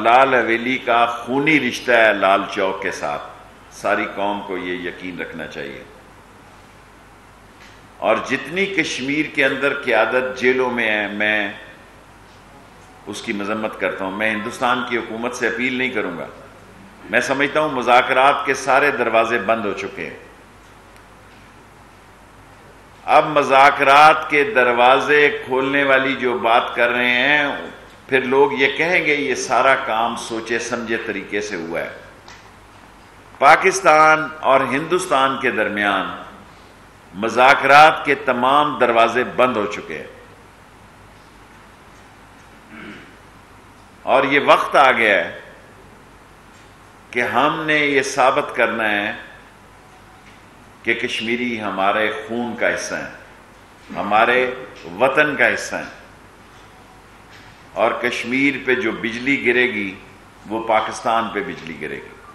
لال حویلی کا خونی رشتہ ہے لال چوک کے ساتھ، ساری قوم کو یہ یقین رکھنا چاہیے۔ اور جتنی کشمیر کے اندر قیادت جیلوں میں ہے، میں اس کی مذمت کرتا ہوں۔ میں ہندوستان کی حکومت سے اپیل نہیں کروں گا، میں سمجھتا ہوں مذاکرات کے سارے دروازے بند ہو چکے ہیں۔ اب مذاکرات کے دروازے کھولنے والی جو بات کر رہے ہیں، پھر لوگ یہ کہیں گے یہ سارا کام سوچے سمجھے طریقے سے ہوا ہے۔ پاکستان اور ہندوستان کے درمیان مذاکرات کے تمام دروازے بند ہو چکے ہیں، اور یہ وقت آ گیا ہے کہ ہم نے یہ ثابت کرنا ہے کہ کشمیری ہمارے خون کا حصہ ہیں، ہمارے وطن کا حصہ ہیں، اور کشمیر پہ جو بجلی گرے گی وہ پاکستان پہ بجلی گرے گی۔